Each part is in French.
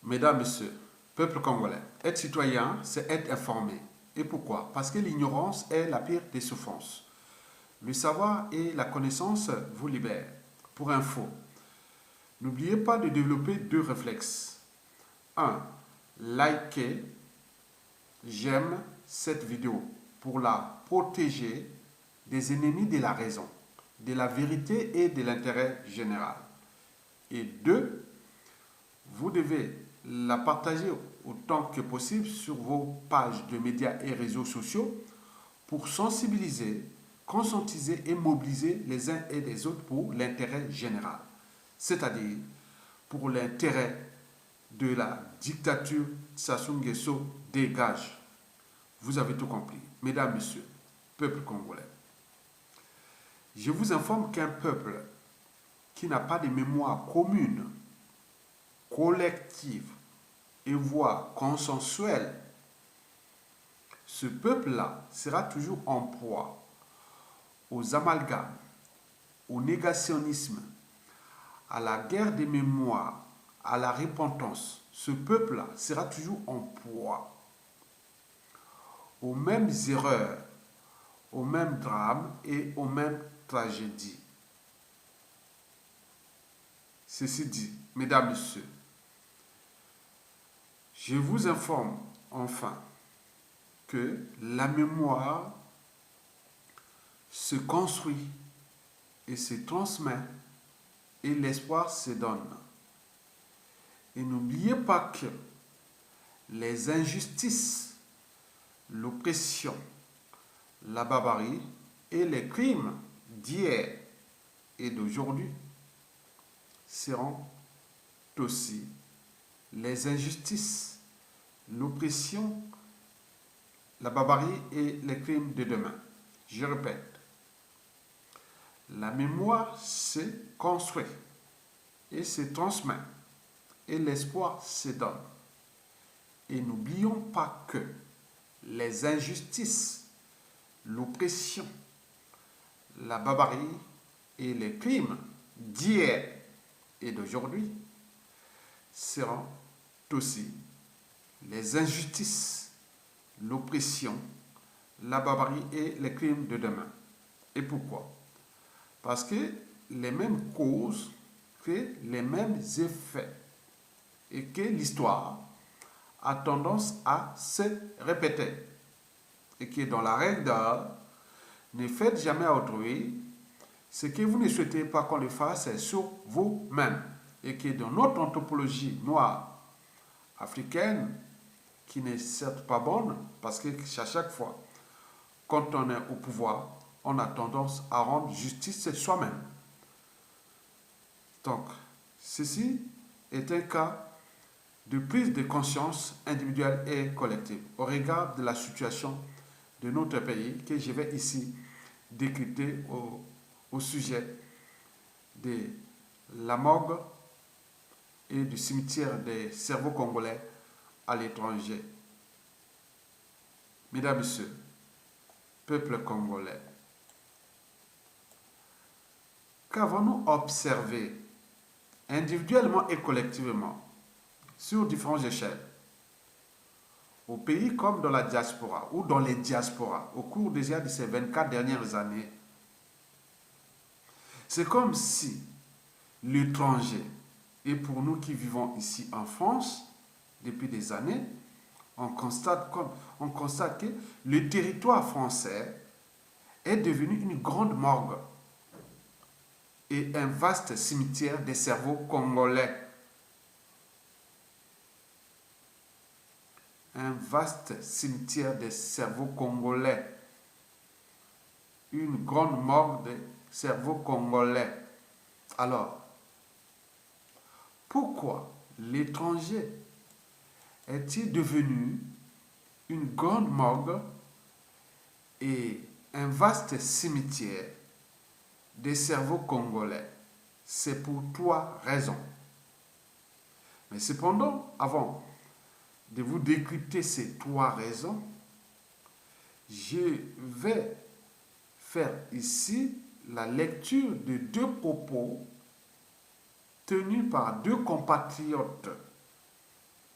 Mesdames, Messieurs, peuple congolais, être citoyen, c'est être informé. Et pourquoi? Parce que l'ignorance est la pire des souffrances. Le savoir et la connaissance vous libèrent. Pour info, n'oubliez pas de développer deux réflexes. Un, likez, j'aime cette vidéo pour la protéger des ennemis de la raison, de la vérité et de l'intérêt général. Et deux, vous devez la partager autant que possible sur vos pages de médias et réseaux sociaux pour sensibiliser, conscientiser et mobiliser les uns et les autres pour l'intérêt général, c'est-à-dire pour l'intérêt de la dictature Sassou Nguesso dégage. Vous avez tout compris. Mesdames, Messieurs, peuple congolais, je vous informe qu'un peuple qui n'a pas de mémoire commune, collective et voire consensuelle, ce peuple-là sera toujours en proie aux amalgames, au négationnisme, à la guerre des mémoires, à la repentance. Ce peuple-là sera toujours en proie aux mêmes erreurs, aux mêmes drames et aux mêmes tragédies. Ceci dit, mesdames, messieurs, je vous informe enfin que la mémoire se construit et se transmet et l'espoir se donne. Et n'oubliez pas que les injustices, l'oppression, la barbarie et les crimes d'hier et d'aujourd'hui seront aussi les injustices, l'oppression, la barbarie et les crimes de demain. Je répète, la mémoire se construit et se transmet et l'espoir se donne. Et n'oublions pas que les injustices, l'oppression, la barbarie et les crimes d'hier et d'aujourd'hui seront aussi les injustices, l'oppression, la barbarie et les crimes de demain. Et pourquoi? Parce que les mêmes causes créent les mêmes effets et que l'histoire a tendance à se répéter. Et que dans la règle d'or, ne faites jamais à autrui ce que vous ne souhaitez pas qu'on le fasse sur vous-même. Et que dans notre anthropologie noire africaine, qui n'est certes pas bonne, parce que à chaque fois, quand on est au pouvoir, on a tendance à rendre justice soi-même. Donc, ceci est un cas de prise de conscience individuelle et collective au regard de la situation de notre pays que je vais ici décrypter au sujet de la morgue et du cimetière des cerveaux congolais à l'étranger. Mesdames, Messieurs, peuple congolais, qu'avons-nous observé individuellement et collectivement sur différentes échelles au pays comme dans la diaspora ou dans les diasporas au cours déjà de ces 24 dernières années? C'est comme si l'étranger, et pour nous qui vivons ici en France depuis des années, on constate que le territoire français est devenu une grande morgue et un vaste cimetière des cerveaux congolais. Un vaste cimetière des cerveaux congolais. Une grande morgue des cerveaux congolais. Alors, pourquoi l'étranger est-il devenu une grande morgue et un vaste cimetière des cerveaux congolais? C'est pour trois raisons. Mais cependant, avant de vous décrypter ces trois raisons, je vais faire ici la lecture de deux propos tenus par deux compatriotes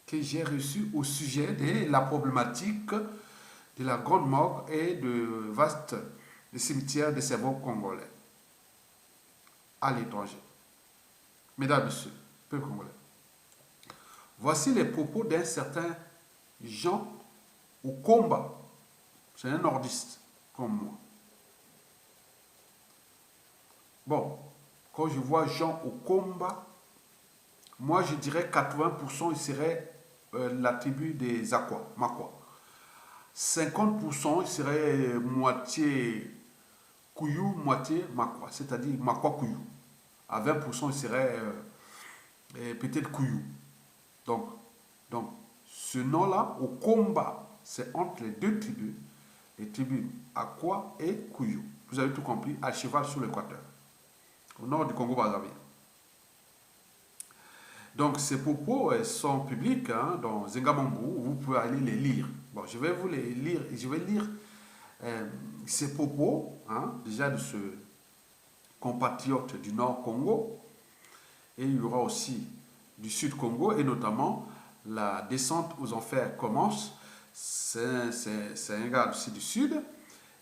que j'ai reçu au sujet de la problématique de la grande morgue et de vastes cimetières de cerveaux congolais à l'étranger. Mesdames, Messieurs, peuple congolais, voici les propos d'un certain Jean Okomba. C'est un nordiste comme moi. Bon, quand je vois Jean Okomba, moi je dirais 80% il serait la tribu des Aqua, Makwa. 50% il serait moitié Kouyou, moitié Makwa, c'est-à-dire Makwa Kouyou. À 20% il serait peut-être Kouyou. Donc, donc ce nom-là, Okomba, c'est entre les deux tribus, les tribus Aqua et Kouyou. Vous avez tout compris, à cheval sur l'équateur, au nord du Congo-Brazzaville. Donc ces propos sont publics hein, dans Zengamambu, vous pouvez aller les lire. Bon, je vais vous les lire, je vais lire ces propos, hein, déjà de ce compatriote du Nord Congo, et il y aura aussi du Sud Congo, et notamment la descente aux enfers commence. C'est un gars aussi du Sud,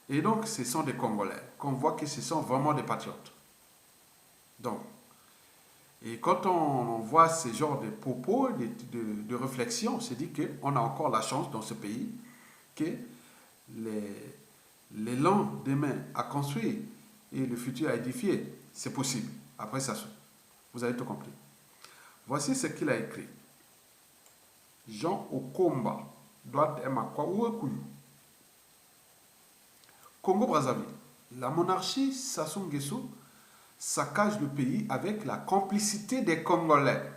et donc ce sont des Congolais, qu'on voit que ce sont vraiment des patriotes. Donc, et quand on voit ce genre de propos, de réflexion, on se dit qu'on a encore la chance dans ce pays que les lendemains à construire et le futur à édifier, c'est possible. Après ça, vous avez tout compris. Voici ce qu'il a écrit. Jean Okomba, doit Emakwa ou Okuyu. Congo-Brazzaville. La monarchie Sassou Nguesso saccage le pays avec la complicité des Congolais.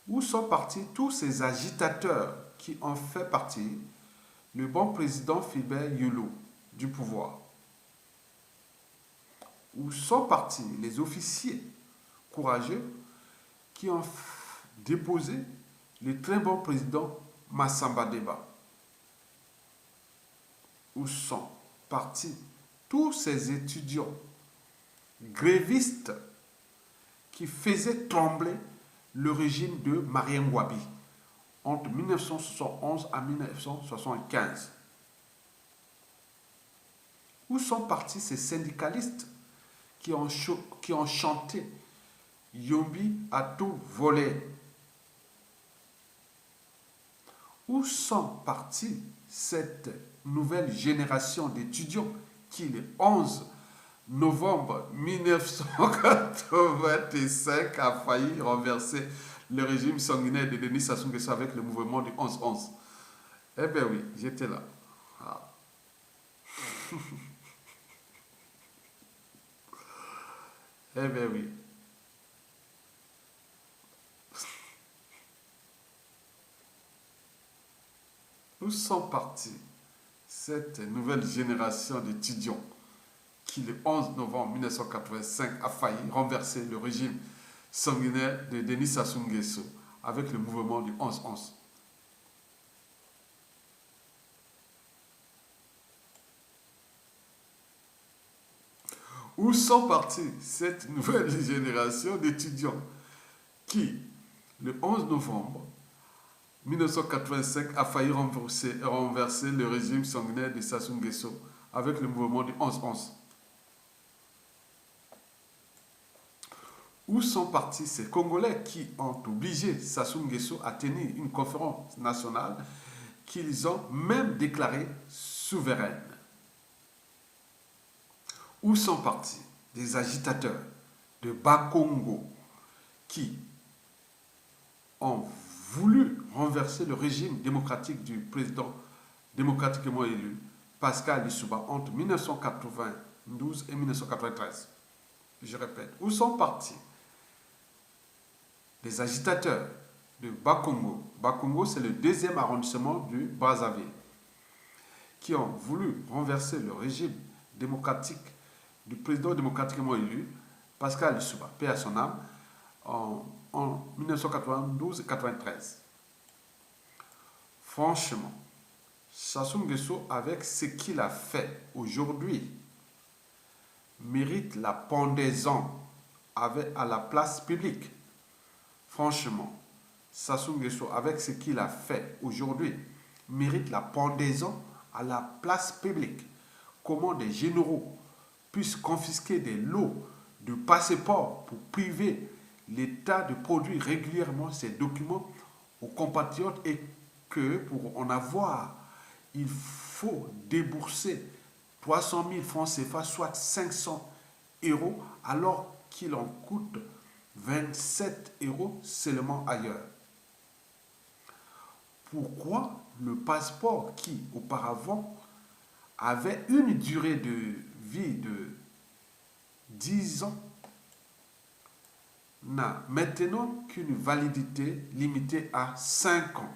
Où sont partis tous ces agitateurs qui ont fait partir le bon président Philbert Yolo du pouvoir? Où sont partis les officiers courageux qui ont déposé le très bon président Massamba Deba? Où sont partis tous ces étudiants grévistes qui faisaient trembler le régime de Marien Ngouabi entre 1971 à 1975? Où sont partis ces syndicalistes qui ont chanté Yombi à tout voler? Où sont partis cette nouvelle génération d'étudiants qui, le 11 novembre 1985, a failli renverser le régime sanguinaire de Denis Sassou Nguesso avec le mouvement du 11-11? Eh bien oui, j'étais là. Ah. Eh bien oui. Où sont partis cette nouvelle génération d'étudiants qui, le 11 novembre 1985, a failli renverser le régime sanguinaire de Denis Sassou Nguesso avec le mouvement du 11-11? Où sont partis cette nouvelle génération d'étudiants qui, le 11 novembre 1985, a failli renverser le régime sanguinaire de Sassou Nguesso avec le mouvement du 11-11? Où sont partis ces Congolais qui ont obligé Sassou Nguesso à tenir une conférence nationale qu'ils ont même déclarée souveraine? Où sont partis des agitateurs de Bas-Congo qui ont voulu renverser le régime démocratique du président démocratiquement élu Pascal Lissouba entre 1992 et 1993? Je répète, où sont partis les agitateurs de Bas-Congo? Bas-Congo, c'est le 2e arrondissement du Brazzaville, qui ont voulu renverser le régime démocratique du président démocratiquement élu Pascal Lissouba, paix à son âme, en 1992 et 1993. Franchement, Sassou Nguesso, avec ce qu'il a fait aujourd'hui, mérite la pendaison à la place publique. Franchement, Sassou Nguesso, avec ce qu'il a fait aujourd'hui, mérite la pendaison à la place publique. Comment des généraux puissent confisquer des lots de passeports pour priver l'État de produire régulièrement ces documents aux compatriotes et que pour en avoir, il faut débourser 300 000 francs CFA, soit 500 euros, alors qu'il en coûte 27 euros seulement ailleurs. Pourquoi le passeport qui auparavant avait une durée de vie de 10 ans n'a maintenant qu'une validité limitée à 5 ans?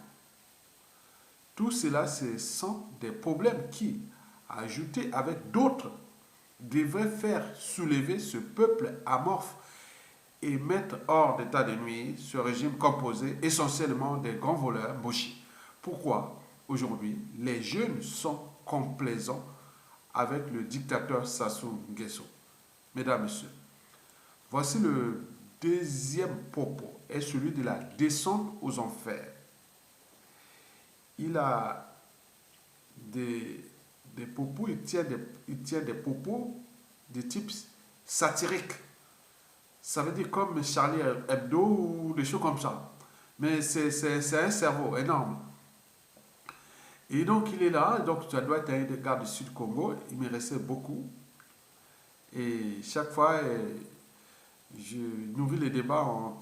Tout cela, ce sont des problèmes qui, ajoutés avec d'autres, devraient faire soulever ce peuple amorphe et mettre hors d'état de nuire ce régime composé essentiellement des grands voleurs mochis. Pourquoi aujourd'hui les jeunes sont complaisants avec le dictateur Sassou Nguesso? Mesdames, Messieurs, voici le deuxième propos, est celui de la descente aux enfers. Il a des propos, il tient des propos de type satirique. Ça veut dire comme Charlie Hebdo ou des choses comme ça. Mais c'est un cerveau énorme. Et donc il est là, donc ça doit être un des gars du Sud-Congo, il me restait beaucoup. Et chaque fois, je nourris les débats en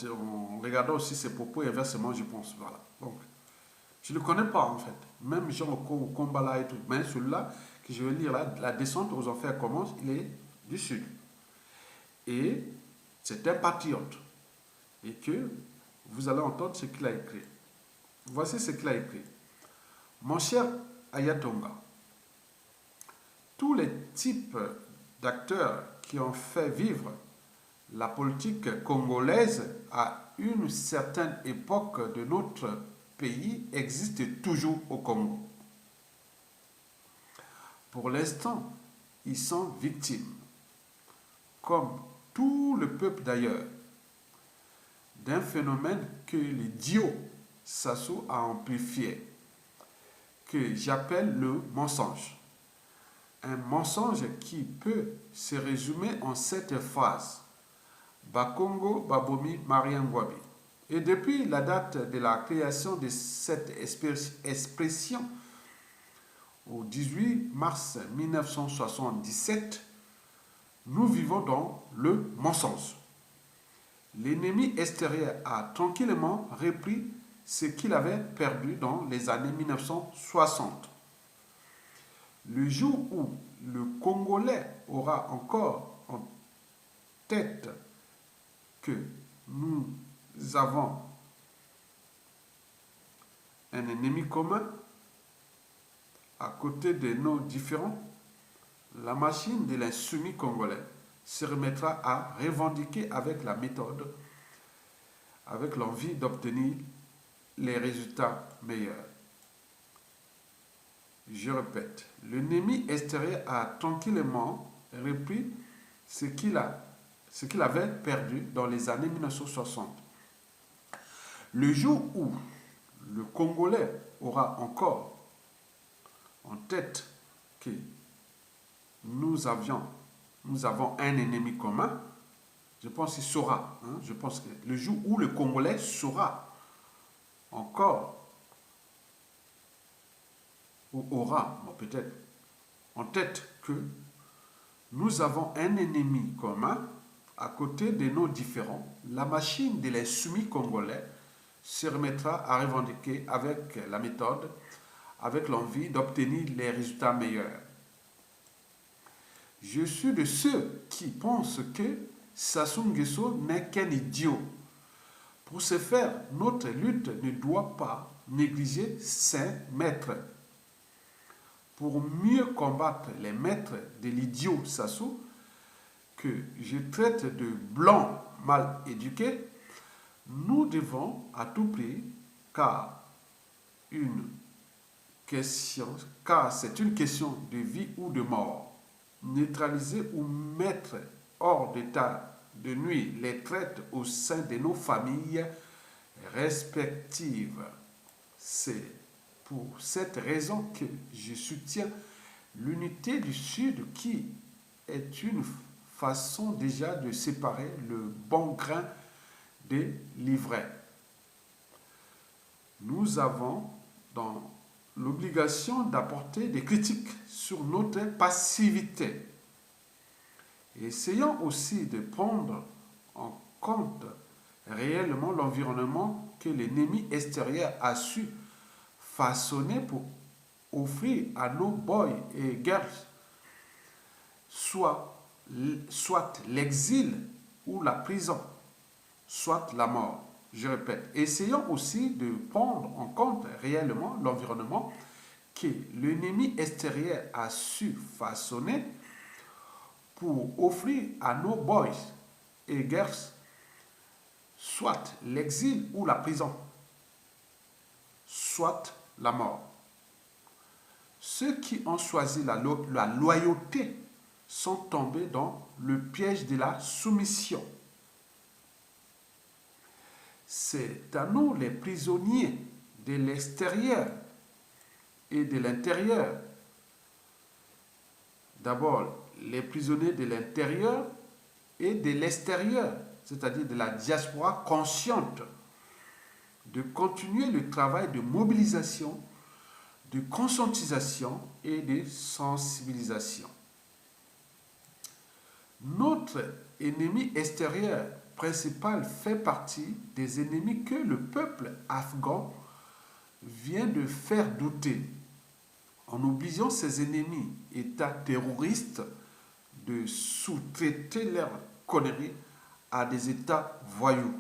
regardant aussi ses propos et inversement, je pense. Voilà. Donc, je ne le connais pas en fait. Même Jean Kombala et tout. Mais celui-là, que je vais lire là, la descente aux enfers commence, il est du Sud. Et c'est un patriote. Et que vous allez entendre ce qu'il a écrit. Voici ce qu'il a écrit. Mon cher Ayatonga, tous les types d'acteurs qui ont fait vivre la politique congolaise à une certaine époque de notre pays existent toujours au Congo. Pour l'instant, ils sont victimes, comme tout le peuple d'ailleurs, d'un phénomène que l'idiot Sassou a amplifié, que j'appelle le mensonge. Un mensonge qui peut se résumer en cette phrase: Bakongo, Babomi, Mariangwabi. Et depuis la date de la création de cette expression, au 18 mars 1977, nous vivons dans le mensonge. L'ennemi extérieur a tranquillement repris ce qu'il avait perdu dans les années 1960. Le jour où le Congolais aura encore en tête que nous avons un ennemi commun à côté de nos différends, la machine de l'insoumis congolais se remettra à revendiquer avec la méthode, avec l'envie d'obtenir les résultats meilleurs. Je répète, l'ennemi extérieur a tranquillement repris ce qu'il avait perdu dans les années 1960. Le jour où le Congolais aura encore en tête que nous avons un ennemi commun, je pense qu'il saura. Je pense que le jour où le Congolais saura encore, ou aura peut-être en tête que nous avons un ennemi commun à côté de nos différends, la machine de l'insoumis congolais se remettra à revendiquer avec la méthode, avec l'envie d'obtenir les résultats meilleurs. Je suis de ceux qui pensent que Sassou Nguesso n'est qu'un idiot. Pour ce faire, notre lutte ne doit pas négliger ses maîtres. Pour mieux combattre les maîtres de l'idiot Sassou, que je traite de blancs mal éduqués, nous devons à tout prix, car c'est une question de vie ou de mort, neutraliser ou mettre hors d'état de nuire les traites au sein de nos familles respectives. C'est pour cette raison que je soutiens l'unité du Sud qui est une façon déjà de séparer le bon grain de l'ivraie. Nous avons dans l'obligation d'apporter des critiques sur notre passivité. Essayons aussi de prendre en compte réellement l'environnement que l'ennemi extérieur a su façonner pour offrir à nos boys et girls soit l'exil ou la prison, soit la mort. Je répète, essayons aussi de prendre en compte réellement l'environnement que l'ennemi extérieur a su façonner pour offrir à nos boys et girls soit l'exil ou la prison, soit la mort. Ceux qui ont choisi la loyauté sont tombés dans le piège de la soumission. C'est à nous, les prisonniers de l'extérieur et de l'intérieur. D'abord, les prisonniers de l'intérieur et de l'extérieur, c'est-à-dire de la diaspora consciente, de continuer le travail de mobilisation, de conscientisation et de sensibilisation. Notre ennemi extérieur principal fait partie des ennemis que le peuple afghan vient de faire douter, en obligeant ses ennemis, États terroristes, de sous-traiter leurs conneries à des États voyous.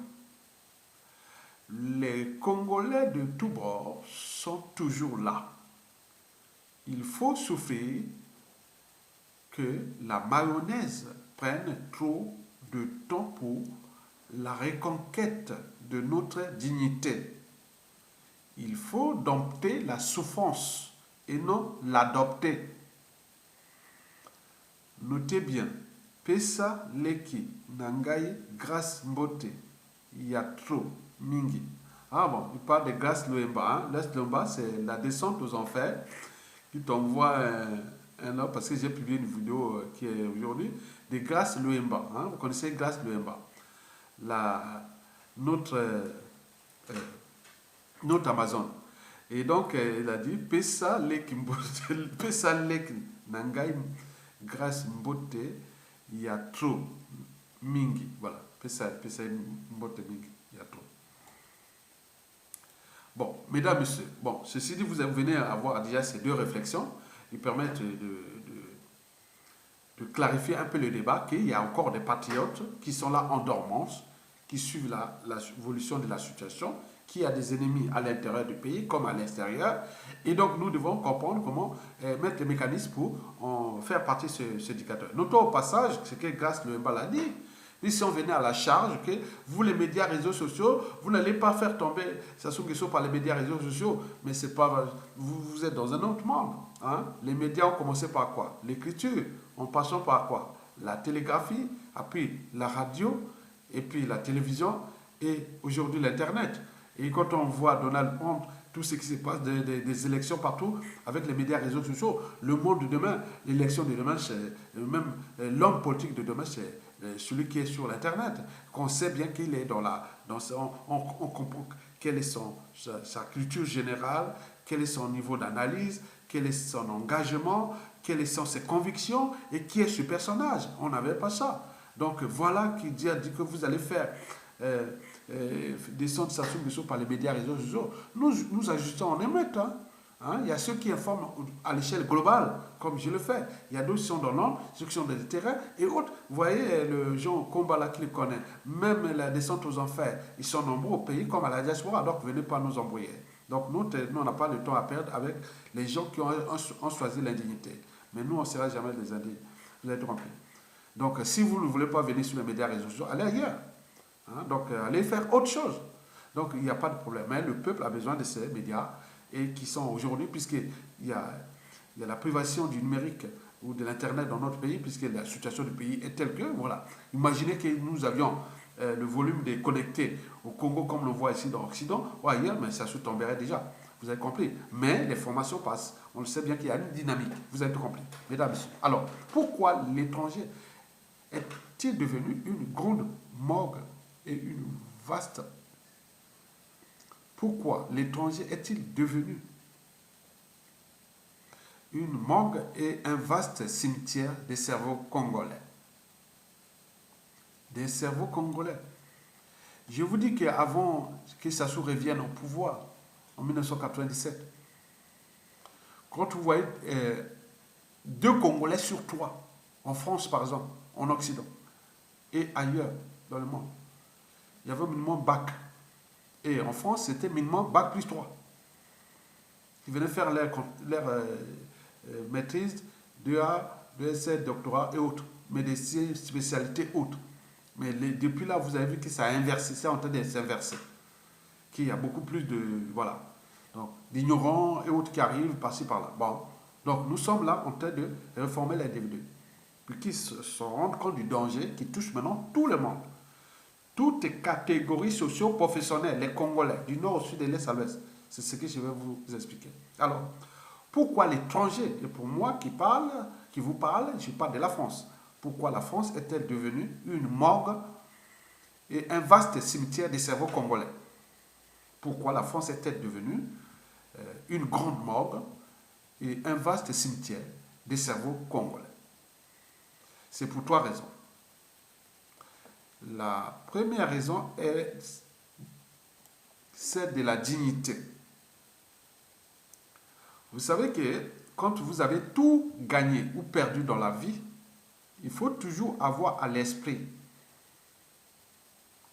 Les Congolais de tous bords sont toujours là. Il faut souffrir que la mayonnaise prenne trop de temps pour la reconquête de notre dignité. Il faut dompter la souffrance et non l'adopter. Notez bien, Pesa Leki Nangai Grâce Mbote Yatro Mingi. Ah bon, il parle de Grâce Loemba. Hein? Grâce Loemba, c'est la descente aux enfers qui t'envoie un homme, parce que j'ai publié une vidéo qui est aujourd'hui, de Grâce Loemba. Hein? Vous connaissez Grâce Loemba, notre Amazon. Et donc, il a dit Pesa Leki Nangai Grâce Mbote Yatro Mingi. Voilà, Pesa Mbote Mingi Yatro. Bon, mesdames, messieurs, bon, ceci dit, vous venez à avoir déjà ces deux réflexions qui permettent de clarifier un peu le débat, qu'il y a encore des patriotes qui sont là en dormance, qui suivent l'évolution de la situation, qui a des ennemis à l'intérieur du pays comme à l'extérieur. Et donc, nous devons comprendre comment mettre les mécanismes pour faire partie de ce dictateur. Notons au passage ce que Grâce Loemba l'a dit. Et si on venait à la charge que vous, les médias réseaux sociaux, vous n'allez pas faire tomber Sassou Nguesso par les médias réseaux sociaux, mais c'est pas, vous êtes dans un autre monde. Hein? Les médias ont commencé par quoi? L'écriture, en passant par quoi? La télégraphie, puis la radio, et puis la télévision, et aujourd'hui l'Internet. Et quand on voit Donald Trump, tout ce qui se passe, des élections partout, avec les médias réseaux sociaux, le monde de demain, l'élection de demain, c'est même l'homme politique de demain, c'est celui qui est sur l'Internet, qu'on sait bien qu'il est on comprend quelle est sa culture générale, quel est son niveau d'analyse, quel est son engagement, quelles sont ses convictions et qui est ce personnage. On n'avait pas ça. Donc voilà qui dit que vous allez faire descendre Sassou Nguesso par les médias réseaux sociaux. Nous ajustons en émeute. Hein? Il y a ceux qui informent à l'échelle globale, comme je le fais. Il y a d'autres qui sont dans l'ombre, ceux qui sont dans le terrain, et autres. Vous voyez, le Jean Kombala qui le connaît, même la descente aux enfers, ils sont nombreux au pays comme à la diaspora, donc venez pas nous embrouiller. Donc nous on n'a pas de temps à perdre avec les gens qui ont choisi l'indignité. Mais nous, on ne sera jamais des indignes. Vous êtes compris. Donc si vous ne voulez pas venir sur les médias réseaux sociaux, allez ailleurs. Hein? Donc allez faire autre chose. Donc il n'y a pas de problème. Mais le peuple a besoin de ces médias et qui sont aujourd'hui, puisqu'il y a la privation du numérique ou de l'Internet dans notre pays, puisque la situation du pays est telle que, voilà. Imaginez que nous avions le volume des connectés au Congo, comme on le voit ici dans l'Occident, ou ailleurs, mais ça se tomberait déjà. Vous avez compris. Mais les formations passent. On le sait bien qu'il y a une dynamique. Vous avez tout compris, mesdames et messieurs. Alors, pourquoi l'étranger est-il devenu une grande morgue et une vaste... Pourquoi l'étranger est-il devenu une morgue et un vaste cimetière des cerveaux congolais? Des cerveaux congolais. Je vous dis qu'avant que Sassou revienne au pouvoir, en 1997, quand vous voyez 2 Congolais sur 3, en France par exemple, en Occident, et ailleurs dans le monde, il y avait minimum bac. Et en France, c'était minimum bac plus 3. Ils venaient faire leur maîtrise, 2A, 2S7, doctorat et autres, mais des spécialités autres. Mais depuis là, vous avez vu que ça a inversé, c'est en train de s'inverser. Qu'il y a beaucoup plus de, voilà, donc d'ignorants et autres qui arrivent par-ci par-là. Bon, donc nous sommes là en train de réformer l'individu. Puis qui se rendent compte du danger qui touche maintenant tout le monde. Toutes les catégories socio-professionnelles, les Congolais, du nord au sud et de l'est à l'ouest. C'est ce que je vais vous expliquer. Alors, pourquoi l'étranger, et pour moi qui vous parle, je parle de la France. Pourquoi la France est-elle devenue une morgue et un vaste cimetière des cerveaux congolais? Pourquoi la France est-elle devenue une grande morgue et un vaste cimetière des cerveaux congolais? C'est pour 3 raisons. La première raison est celle de la dignité. Vous savez que quand vous avez tout gagné ou perdu dans la vie, il faut toujours avoir à l'esprit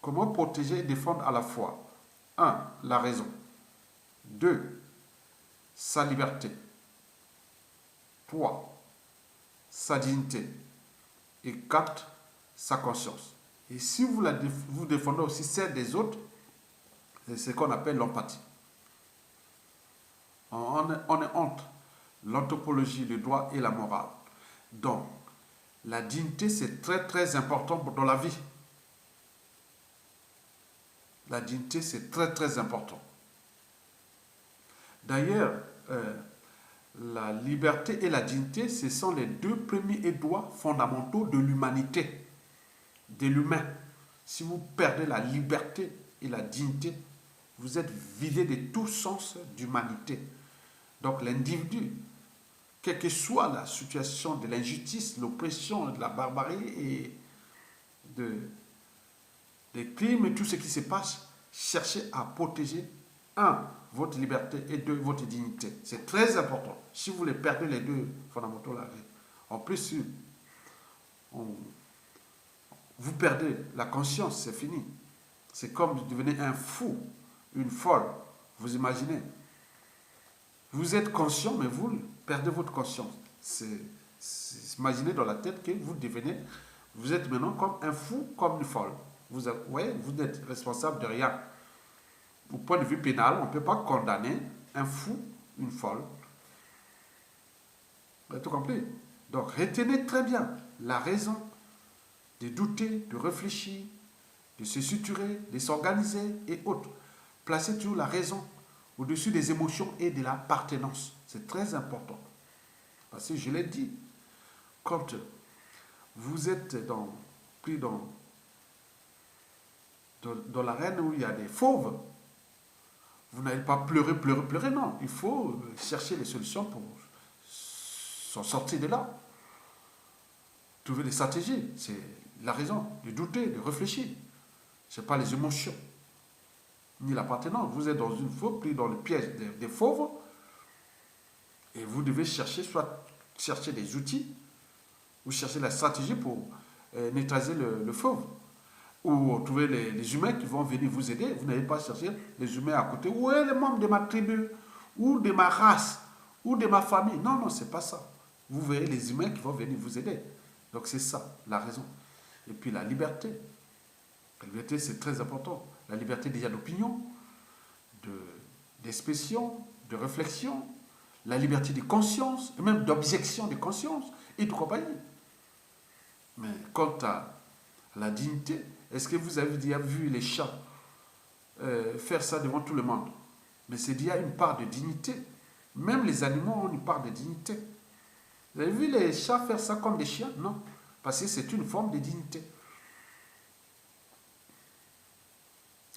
comment protéger et défendre à la fois 1. La raison. 2. Sa liberté. 3. Sa dignité. Et 4. Sa conscience. Et si vous défendez aussi celle des autres, c'est ce qu'on appelle l'empathie. On est entre l'anthropologie, le droit et la morale. Donc, la dignité, c'est très très important dans la vie. La dignité, c'est très très important. D'ailleurs, la liberté et la dignité, ce sont les 2 premiers droits fondamentaux de l'humanité, de l'humain. Si vous perdez la liberté et la dignité, vous êtes vidé de tout sens d'humanité. Donc l'individu, quelle que soit la situation de l'injustice, l'oppression, de la barbarie et des crimes et tout ce qui se passe, cherchez à protéger, 1, votre liberté et 2, votre dignité. C'est très important. Si vous les perdez les 2 fondamentaux, la vie. En plus, vous perdez la conscience, c'est fini. C'est comme vous devenez un fou, une folle. Vous imaginez? Vous êtes conscient, mais vous perdez votre conscience. Imaginez dans la tête que vous êtes maintenant comme un fou, comme une folle. Vous n'êtes responsable de rien. Au point de vue pénal, on ne peut pas condamner un fou, une folle. Vous avez tout compris? Donc retenez très bien la raison de douter, de réfléchir, de se suturer, de s'organiser et autres. Placez toujours la raison au-dessus des émotions et de l'appartenance. C'est très important. Parce que je l'ai dit, quand vous êtes pris dans l'arène où il y a des fauves, vous n'allez pas pleurer, pleurer, pleurer, non. Il faut chercher les solutions pour s'en sortir de là. Trouver des stratégies, c'est la raison, de douter, de réfléchir. Ce n'est pas les émotions, ni l'appartenance. Vous êtes dans une fauve, pris dans le piège des fauves, et vous devez soit chercher des outils, ou chercher la stratégie pour neutraliser le fauve. Ou trouver les humains qui vont venir vous aider. Vous n'allez pas chercher les humains à côté. Où est les membres de ma tribu? Ou de ma race? Ou de ma famille? Non, non, c'est pas ça. Vous verrez les humains qui vont venir vous aider. Donc c'est ça, la raison. Et puis la liberté. La liberté, c'est très important. La liberté déjà d'opinion, d'expression, de réflexion, la liberté de conscience, et même d'objection de conscience, et de compagnie. Mais quant à la dignité, Est-ce que vous avez déjà vu les chats faire ça devant tout le monde? Mais c'est déjà une part de dignité. Même les animaux ont une part de dignité. Vous avez vu les chats faire ça comme des chiens? Non. Parce que c'est une forme de dignité.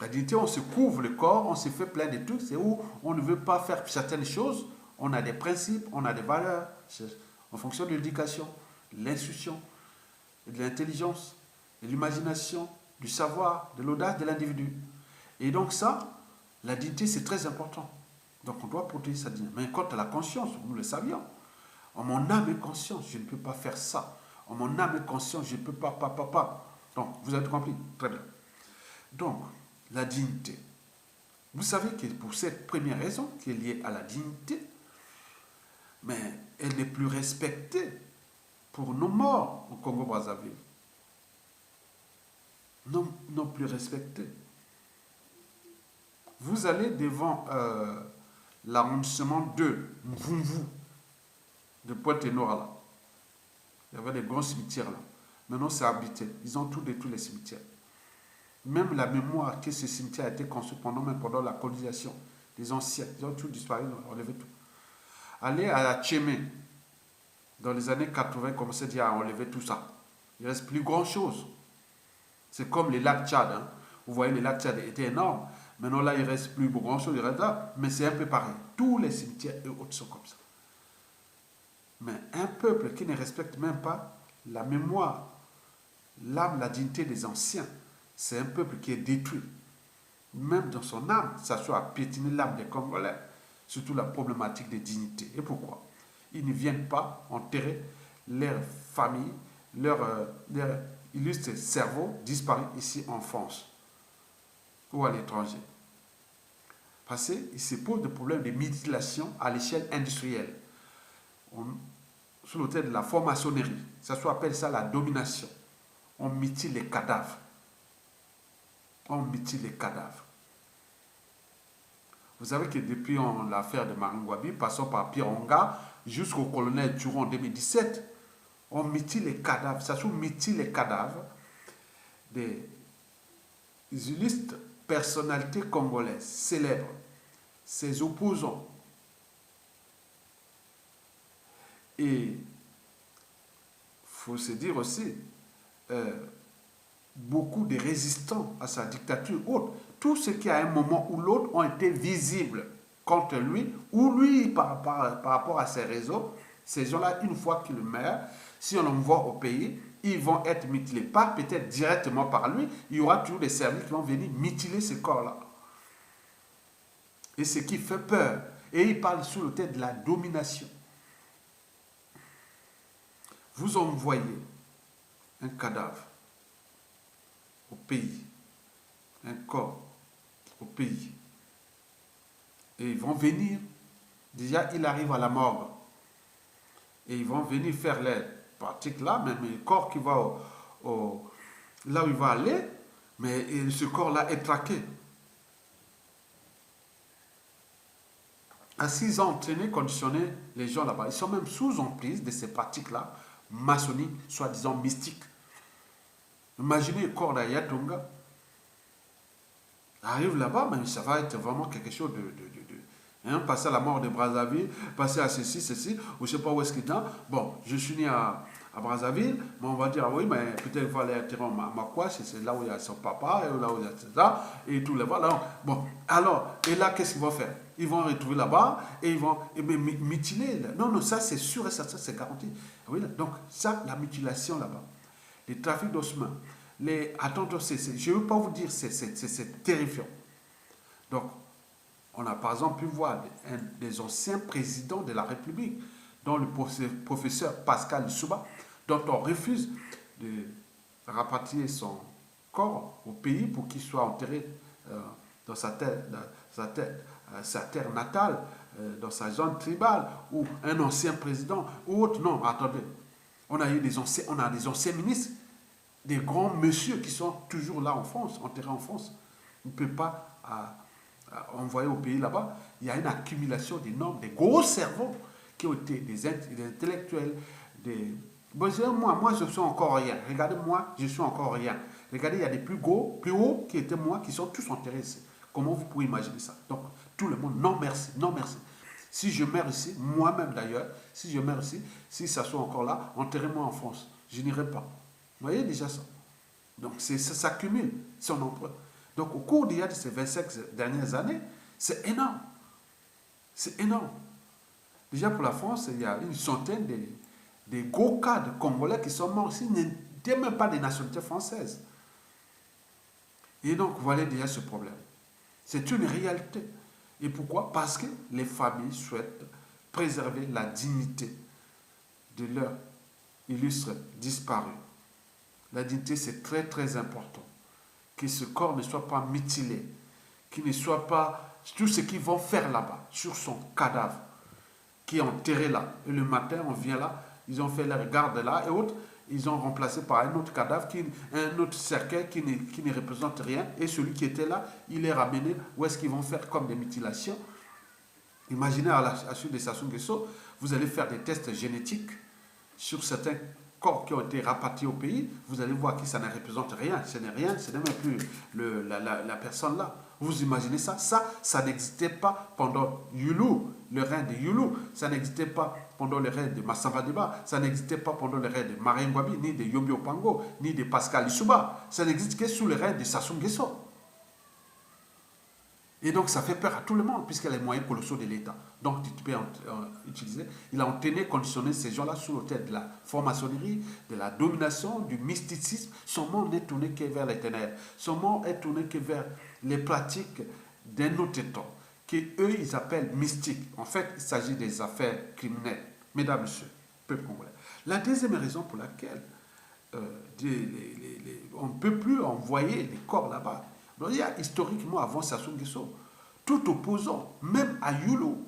La dignité, on se couvre le corps, on se fait plein de trucs. C'est où on ne veut pas faire certaines choses. On a des principes, on a des valeurs. En fonction de l'éducation, de l'instruction, de l'intelligence, de l'imagination, du savoir, de l'audace de l'individu. Et donc ça, la dignité, c'est très important. Donc on doit protéger sa dignité. Mais quant à la conscience, nous le savions. En mon âme et conscience, je ne peux pas faire ça. En mon âme et conscience, je ne peux pas. Donc, vous avez compris? Très bien. Donc, la dignité. Vous savez que pour cette première raison qui est liée à la dignité, mais elle n'est plus respectée pour nos morts au Congo-Brazzaville. Non plus respectée. Vous allez devant l'arrondissement de Mvumvu, de Pointe-Noire là. Il y avait des grands cimetières là. Maintenant, c'est habité. Ils ont tout détruit les cimetières. Même la mémoire que ce cimetière a été construit pendant la colonisation des anciens. Ils ont tout disparu, enlevé tout. Allez à la Tchémé, dans les années 80, commencez déjà à enlever tout ça. Il ne reste plus grand chose. C'est comme les lacs Tchad. Hein. Vous voyez, les lacs Tchad étaient énormes. Maintenant, là, il ne reste plus grand chose. Il reste là. Mais c'est un peu pareil. Tous les cimetières et autres sont comme ça. Mais un peuple qui ne respecte même pas la mémoire, l'âme, la dignité des anciens, c'est un peuple qui est détruit. Même dans son âme, ça soit à piétiner l'âme des Congolais, surtout la problématique des dignités. Et pourquoi? Ils ne viennent pas enterrer leur famille, leur illustre cerveau disparu ici en France ou à l'étranger. Parce qu'il se pose des problèmes de mutilation à l'échelle industrielle. Sous l'autel de la franc-maçonnerie, ça appelle ça la domination. On mutile les cadavres. On mutile les cadavres. Vous savez que depuis l'affaire de Maringouabi, passons par Pierre Onga jusqu'au colonel Turon en 2017, on mutile les cadavres. Ça mutile les cadavres des illustres personnalités congolaises célèbres, ses opposants. Et il faut se dire aussi, beaucoup de résistants à sa dictature, tous ceux qui à un moment ou l'autre ont été visibles contre lui, ou lui par rapport à ses réseaux, ces gens-là, une fois qu'ils meurent, si on l'envoie au pays, ils vont être mutilés. Pas peut-être directement par lui, il y aura toujours des services qui vont venir mutiler ces corps-là. Et ce qui fait peur. Et il parle sous le thème de la domination. Vous envoyez un cadavre au pays, un corps au pays, et ils vont venir, déjà il arrive à la morgue, et ils vont venir faire les pratiques là, même le corps qui va là où il va aller, mais ce corps-là est traqué. Ainsi, ils ont entraîné, conditionné les gens là-bas. Ils sont même sous emprise de ces pratiques-là, maçonniques, soi-disant mystiques. Imaginez le corps d'Ayatunga arrive là-bas, mais ça va être vraiment quelque chose passer à la mort de Brazzaville, passer à ceci, ou je ne sais pas où est-ce qu'il est. Bon, je suis né à Brazzaville, mais on va dire, oui, mais peut-être il faut aller atterrir à Makwash, c'est là où il y a son papa, et là où il y a ça, et tout là-bas. Bon, alors, et là, qu'est-ce qu'ils vont faire? Ils vont retrouver là-bas, et ils vont mutiler. Non, ça c'est sûr et certain, c'est garanti. Oui, donc, ça, la mutilation là-bas. Les trafics d'ossements, attends, je ne veux pas vous dire, c'est terrifiant. Donc, on a par exemple pu voir des anciens présidents de la République, dont le professeur Pascal Lissouba, dont on refuse de rapatrier son corps au pays pour qu'il soit enterré dans sa terre natale, dans sa zone tribale, ou un ancien président, ou autre. Non, attendez. On a des anciens ministres, des grands messieurs qui sont toujours là en France, enterrés en France. On ne peut pas envoyer au pays là-bas. Il y a une accumulation d'énormes, des gros cerveaux qui ont été des intellectuels, moi je suis encore rien. Regardez-moi, je suis encore rien. Regardez, il y a des plus hauts qui étaient moi, qui sont tous enterrés ici. Comment vous pouvez imaginer ça? Donc, tout le monde, non merci, non merci. Si je meurs ici, moi-même d'ailleurs, si je meurs ici, si ça soit encore là, enterrez-moi en France. Je n'irai pas. Vous voyez déjà ça? Donc, ça s'accumule, son emploi. Donc, au cours de ces 25 dernières années, c'est énorme. C'est énorme. Déjà, pour la France, il y a une centaine de gros cas de Congolais qui sont morts ici, n'étaient même pas des nationalités françaises. Et donc, voilà déjà ce problème. C'est une réalité. Et pourquoi? Parce que les familles souhaitent préserver la dignité de leurs illustres disparus. La dignité, c'est très très important. Que ce corps ne soit pas mutilé, qu'il ne soit pas tout ce qu'ils vont faire là-bas, sur son cadavre, qui est enterré là. Et le matin, on vient là, ils ont fait leur garde là et autres, ils ont remplacé par un autre cadavre, un autre cercueil qui ne représente rien. Et celui qui était là, il est ramené. Où est-ce qu'ils vont faire comme des mutilations? Imaginez à la suite de Sassou Nguesso, vous allez faire des tests génétiques sur certains corps qui ont été rapatriés au pays. Vous allez voir que ça ne représente rien. Ce n'est rien, ce n'est même plus la personne là. Vous imaginez ça? Ça n'existait pas pendant Youlou, le règne de Youlou. Ça n'existait pas pendant le règne de Massamba Deba. Ça n'existait pas pendant le règne de Marien Ngouabi, ni de Yombi Opango, ni de Pascal Lissouba. Ça n'existe que sous le règne de Sassou Nguesso. Et donc, ça fait peur à tout le monde, puisqu'il y a les moyens colossaux de l'État. Donc, tu peux utiliser. Il a entraîné, conditionné ces gens-là sous l'autel de la franc-maçonnerie, de la domination, du mysticisme. Son monde n'est tourné que vers les ténèbres. Son monde est tourné que vers les pratiques d'un autre temps, qu'eux, ils appellent mystiques. En fait, il s'agit des affaires criminelles. Mesdames, Messieurs, peuple congolais. La deuxième raison pour laquelle on ne peut plus envoyer les corps là-bas. Donc, il y a historiquement, avant Sassou Nguesso, tout opposant, même à Youlou,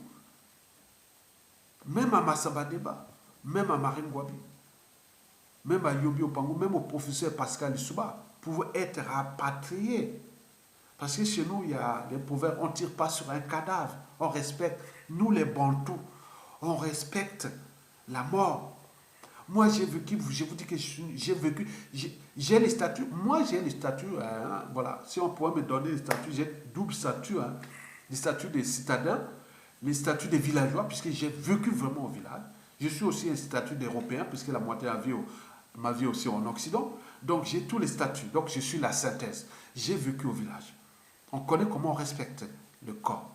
même à Massamba Deba, même à Marien Ngouabi, même à Yombi Opango, même au professeur Pascal Lissouba, pouvaient être rapatriés. Parce que chez nous, il y a les proverbes, on ne tire pas sur un cadavre, on respecte, nous les Bantous, on respecte la mort. Moi, j'ai vécu, je vous dis que j'ai vécu, j'ai les statuts, moi j'ai les statuts, hein, voilà, si on pourrait me donner les statuts, j'ai double statut, hein, les statuts des citadins, les statuts des villageois, puisque j'ai vécu vraiment au village. Je suis aussi un statut d'Européen, puisque la moitié ma vie aussi en Occident. Donc j'ai tous les statuts, donc je suis la synthèse. J'ai vécu au village. On connaît comment on respecte le corps.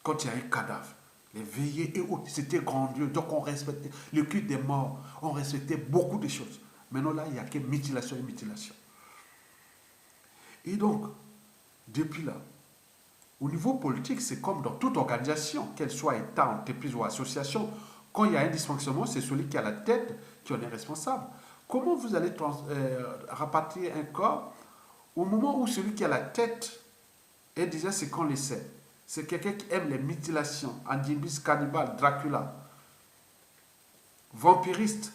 Quand il y a un cadavre, les veillées et autres, c'était grandiose. Donc on respectait le culte des morts, on respectait beaucoup de choses. Maintenant là, il n'y a que mutilation et mutilation. Et donc, depuis là, au niveau politique, c'est comme dans toute organisation, qu'elle soit État, entreprise ou association, quand il y a un dysfonctionnement, c'est celui qui a la tête qui en est responsable. Comment vous allez rapatrier un corps au moment où celui qui a la tête est déjà ce qu'on le sait? C'est quelqu'un qui aime les mutilations, Andimbis, cannibale, Dracula, vampiriste,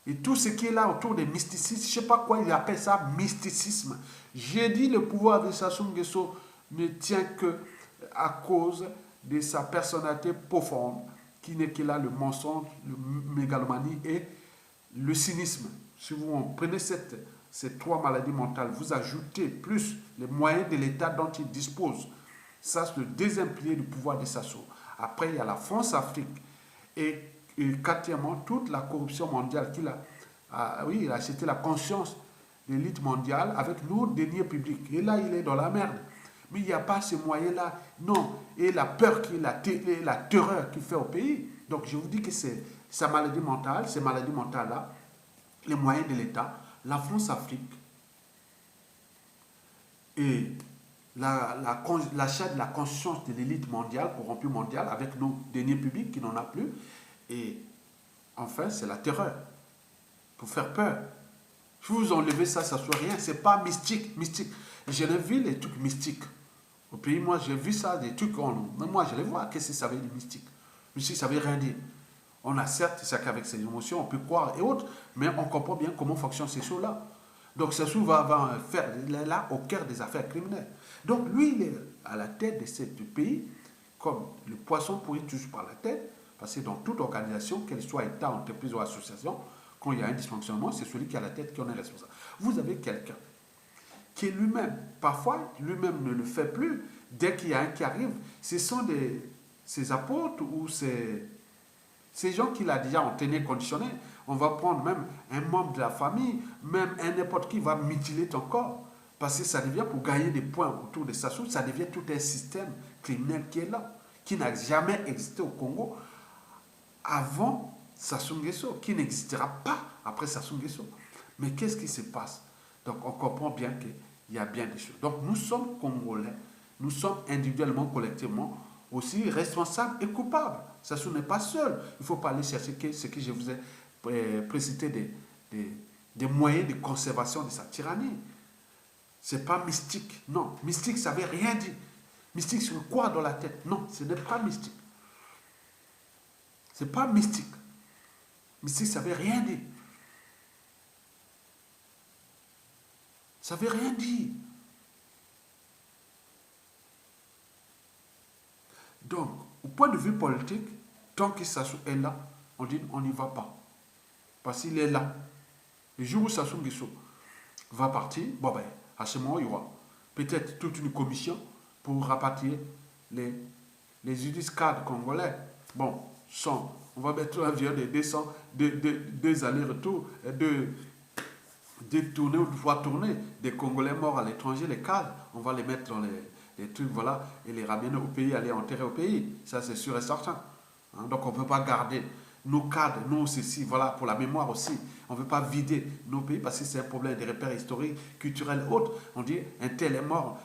et tout ce qui est là autour des mysticismes, je ne sais pas quoi ils appellent ça, mysticisme. J'ai dit le pouvoir de Sassou Nguesso ne tient que à cause de sa personnalité profonde, qui n'est que là le mensonge, le mégalomanie et le cynisme. Si vous prenez ces trois maladies mentales, vous ajoutez plus les moyens de l'État dont il dispose. Ça, c'est le deuxième pilier du pouvoir de Sassou. Après, il y a la France-Afrique. Et quatrièmement, toute la corruption mondiale qu'il a. Oui, il a acheté la conscience de l'élite mondiale avec nos deniers publics. Et là, il est dans la merde. Mais il n'y a pas ces moyens-là. Non. Et la peur, la terreur qu'il fait au pays. Donc, je vous dis que c'est sa maladie mentale, ces maladies mentales-là, les moyens de l'État, la France-Afrique et l'achat de la conscience de l'élite mondiale, corrompue mondiale, avec nos deniers publics qui n'en a plus. Et enfin, c'est la terreur. Pour faire peur. Si vous enlevez ça, ça ne soit rien. Ce n'est pas mystique. Je l'ai vu, les trucs mystiques. Au pays, moi, j'ai vu ça, des trucs. Moi, je les vois. Qu'est-ce que ça veut dire mystique? Mystique, ça veut rien dire. On a certes, c'est qu'avec ses émotions, on peut croire et autres, mais on comprend bien comment fonctionnent ces choses-là. Donc, ce va faire là au cœur des affaires criminelles. Donc, lui, il est à la tête de ce pays, comme le poisson pourrit toujours par la tête, parce que dans toute organisation, qu'elle soit État, entreprise ou association, quand il y a un dysfonctionnement, c'est celui qui a la tête qui en est responsable. Vous avez quelqu'un qui est lui-même, parfois lui-même ne le fait plus, dès qu'il y a un qui arrive, ce sont ses apôtres ou ces gens qu'il a déjà entraînés, conditionnés. On va prendre même un membre de la famille, même un n'importe qui va mutiler ton corps. Parce que ça devient, pour gagner des points autour de Sassou, ça devient tout un système criminel qui est là, qui n'a jamais existé au Congo avant Sassou Nguesso, qui n'existera pas après Sassou Nguesso. Mais qu'est-ce qui se passe? Donc on comprend bien qu'il y a bien des choses. Donc nous sommes Congolais, nous sommes individuellement, collectivement, aussi responsables et coupables. Sassou n'est pas seul. Il ne faut pas aller chercher ce que je vous ai précité des moyens de conservation de sa tyrannie. Ce n'est pas mystique. Non, mystique, ça ne veut rien dire. Mystique sur quoi dans la tête? Non, ce n'est pas mystique. Ce n'est pas mystique. Mystique, ça ne veut rien dire. Ça ne veut rien dire. Donc, au point de vue politique, tant que Sassou est là, on dit on n'y va pas. Parce qu'il est là. Le jour où Sassou Nguesso va partir, bon ben, à ce moment, il y aura peut-être toute une commission pour rapatrier les UDISCAD congolais. Bon, on va mettre un avion de 200, deux allers-retours, tourner ou fois tourner des Congolais morts à l'étranger, les cadres, on va les mettre dans les trucs, voilà, et les ramener au pays, aller enterrer au pays. Ça, c'est sûr et certain. Hein, donc, on ne peut pas garder nos cadres, nous, ceci, voilà, pour la mémoire aussi. On ne veut pas vider nos pays parce que c'est un problème de repères historiques, culturels, autres. On dit, un tel est mort,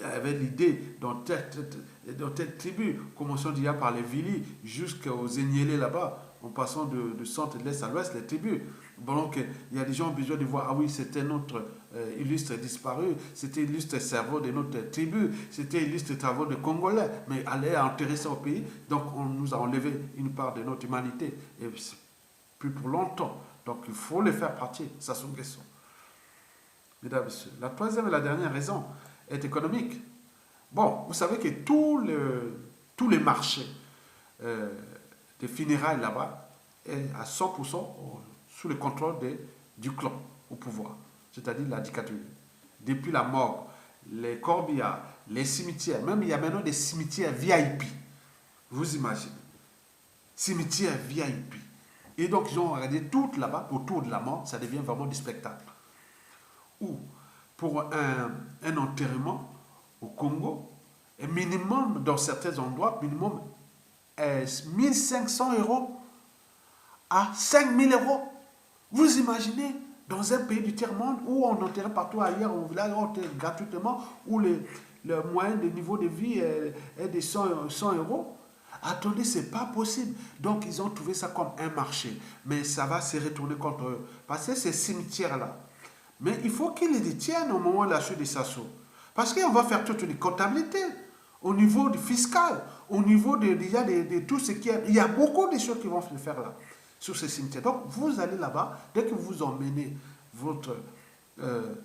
avait l'idée dans telle tribu. Commençons déjà par les Vili jusqu'aux Enyélé là-bas, en passant de centre, de l'est à l'ouest, les tribus. Bon, donc, il y a des gens qui ont besoin de voir, ah oui, c'était notre illustre disparu, c'était illustre cerveau de notre tribu, c'était illustre travaux de Congolais, mais aller enterrer ça au pays, donc on nous a enlevé une part de notre humanité, et plus pour longtemps. Donc il faut les faire partir, Sassou Nguesso. Mesdames et messieurs, la troisième et la dernière raison est économique. Bon, vous savez que tous les marchés des funérailles là-bas est à 100% sous le contrôle du clan au pouvoir, c'est-à-dire la dictature. Depuis la morgue, les corbillards, les cimetières, même il y a maintenant des cimetières VIP. Vous imaginez? Cimetières VIP. Et donc ils ont regardé tout là-bas, autour de la mort, ça devient vraiment du spectacle. Ou pour un enterrement au Congo, et minimum, dans certains endroits, minimum 1500 € à 5000 €. Vous imaginez, dans un pays du tiers-monde où on enterre partout ailleurs, au village, on enterre gratuitement, où le moyen de niveau de vie est de 100 €. Attendez, c'est pas possible. Donc, ils ont trouvé ça comme un marché. Mais ça va se retourner contre eux. Parce que ces cimetières-là, mais il faut qu'ils les détiennent au moment de la chute des Sassou. Parce qu'on va faire toute une comptabilité au niveau du fiscal, au niveau de tout ce qui est... Il y a beaucoup de choses qui vont se faire là, sur ces cimetières. Donc, vous allez là-bas, dès que vous emmenez votre... le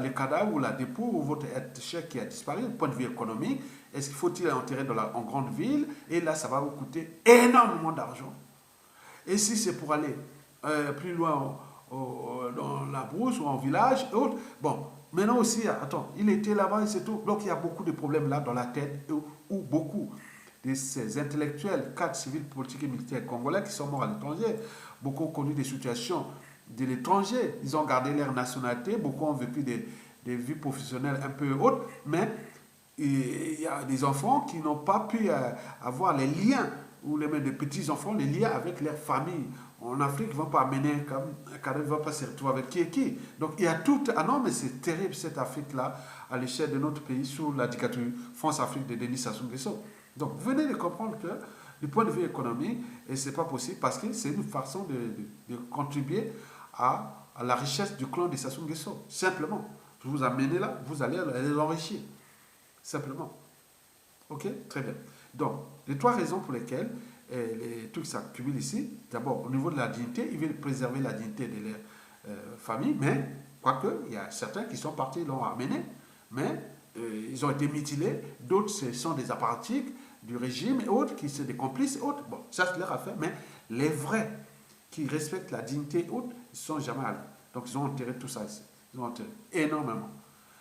cadavre ou la dépôt ou votre être cher qui a disparu, du point de vue économique, est-ce qu'il faut-il l'enterrer en grande ville? Et là, ça va vous coûter énormément d'argent. Et si c'est pour aller plus loin dans la brousse ou en village, et autres, bon, maintenant aussi, attends, il était là-bas et c'est tout. Donc il y a beaucoup de problèmes là dans la tête où beaucoup de ces intellectuels, cadres civils, politiques et militaires congolais qui sont morts à l'étranger, beaucoup ont connu des situations de l'étranger, ils ont gardé leur nationalité, beaucoup ont vécu des vies professionnelles un peu hautes, mais il y a des enfants qui n'ont pas pu avoir les liens, ou les petits-enfants, les liens avec leur famille. En Afrique, ils ne vont pas amener, un cadavre ne va pas se retrouver avec qui est qui. Donc il y a tout... Ah non, mais c'est terrible cette Afrique-là, à l'échelle de notre pays, sous la dictature France-Afrique de Denis Sassou Nguesso. Donc venez de comprendre que, du point de vue économique, et ce n'est pas possible parce que c'est une façon de contribuer à la richesse du clan de Sassou Nguesso. Simplement. Vous vous amenez là, vous allez les enrichir. Simplement. Ok? Très bien. Donc, les trois raisons pour lesquelles les trucs s'accumulent ici, d'abord, au niveau de la dignité, ils veulent préserver la dignité de leur famille, mais, quoique, il y a certains qui sont partis, l'ont ramené, mais ils ont été mutilés, d'autres, ce sont des apparatchiks du régime, et autres, qui sont des complices, et autres. Bon, ça, c'est leur affaire, mais les vrais qui respectent la dignité, et autres, ils ne sont jamais allés. Donc, ils ont enterré tout ça ici. Ils ont enterré énormément.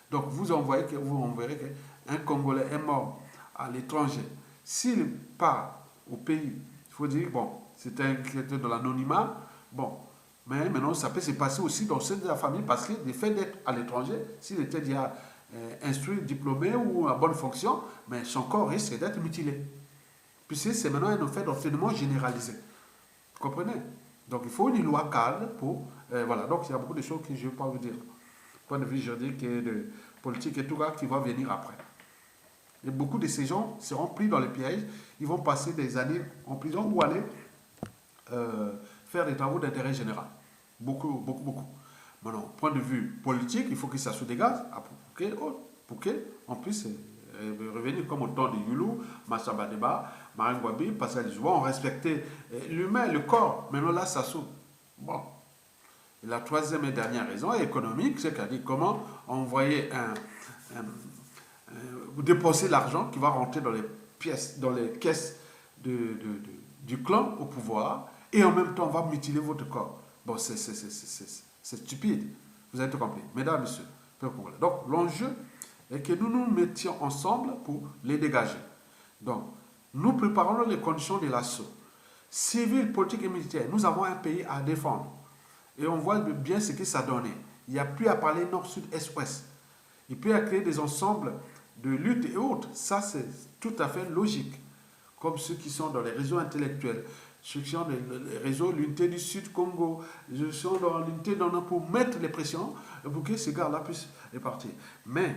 Donc, vous enverrez qu'un Congolais est mort à l'étranger. S'il part au pays, il faut dire, bon, c'était de l'anonymat, bon, mais maintenant, ça peut se passer aussi dans le sein de la famille parce que le fait d'être à l'étranger, s'il était déjà instruit, diplômé ou en bonne fonction, mais son corps risque d'être mutilé. Puisque c'est maintenant un fait d'enseignement généralisé. Vous comprenez? Donc, il faut une loi cadre pour... voilà, donc il y a beaucoup de choses que je ne vais pas vous dire. Point de vue juridique et de politique et tout ça qui va venir après. Et beaucoup de ces gens seront pris dans les pièges. Ils vont passer des années en prison ou aller faire des travaux d'intérêt général. Beaucoup, beaucoup, beaucoup. Maintenant, point de vue politique, il faut que ça se dégage pour qu'on puisse revenir comme au temps de Yulu, Massamba Deba, Marine Gwabi, Pascal Djouba, on respectait l'humain, le corps. Maintenant là, ça s'ouvre. Bon. Et la troisième et dernière raison est économique, c'est-à-dire comment envoyer dépenser l'argent qui va rentrer dans les pièces, dans les caisses du clan au pouvoir, et en même temps on va mutiler votre corps. Bon, c'est stupide. Vous avez tout compris. Mesdames, messieurs, peuple congolais. Donc, l'enjeu est que nous nous mettions ensemble pour les dégager. Donc, nous préparons les conditions de l'assaut. Civil, politique et militaire, nous avons un pays à défendre. Et on voit bien ce que ça donnait. Il n'y a plus à parler nord, sud, est, ouest. Il peut y a créer des ensembles de lutte et autres. Ça, c'est tout à fait logique. Comme ceux qui sont dans les réseaux intellectuels, ceux qui sont dans les réseaux, l'unité du Sud Congo, ceux qui sont dans l'unité pour mettre les pressions pour que ces gars-là puissent répartir. Mais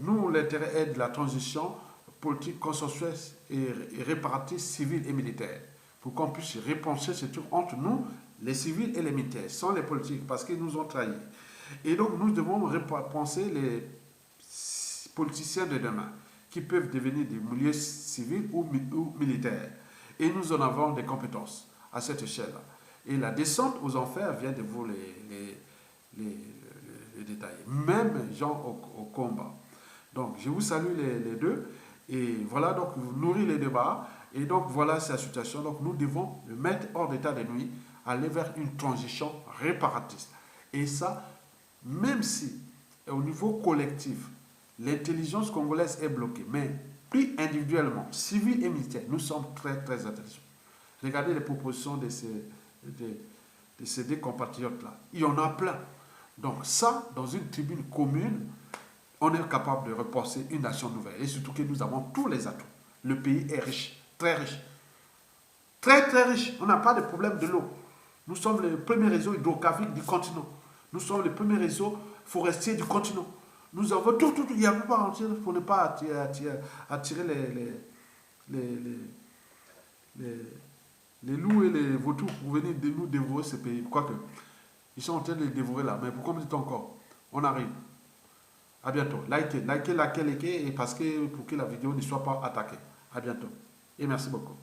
nous, l'intérêt est de la transition politique consensuelle et réparative civile et militaire. Pour qu'on puisse repenser ce truc entre nous, les civils et les militaires, sans les politiques, parce qu'ils nous ont trahis. Et donc, nous devons repenser les politiciens de demain, qui peuvent devenir des milieux civils ou militaires. Et nous en avons des compétences à cette échelle-là. Et la descente aux enfers vient de vous les détailler. Même gens au combat. Donc, je vous salue les deux. Et voilà, donc, vous nourrissez les débats. Et donc, voilà sa situation. Donc, nous devons le mettre hors d'état de nuit, aller vers une transition réparatrice. Et ça, même si, au niveau collectif, l'intelligence congolaise est bloquée, mais plus individuellement, civil et militaire, nous sommes très, très intelligents. Regardez les propositions de ces deux compatriotes-là. Il y en a plein. Donc ça, dans une tribune commune, on est capable de repenser une nation nouvelle. Et surtout que nous avons tous les atouts. Le pays est riche, très riche. Très, très riche. On n'a pas de problème de l'eau. Nous sommes le premier réseau hydrographique du continent. Nous sommes le premier réseau forestier du continent. Nous avons tout. Il n'y a pas à rentrer pour ne pas attirer les loups et les vautours pour venir nous dévorer ce pays. Quoique, ils sont en train de les dévorer là. Mais pourquoi me dites encore? On arrive. À bientôt. Likez et parce que pour que la vidéo ne soit pas attaquée. À bientôt. Et merci beaucoup.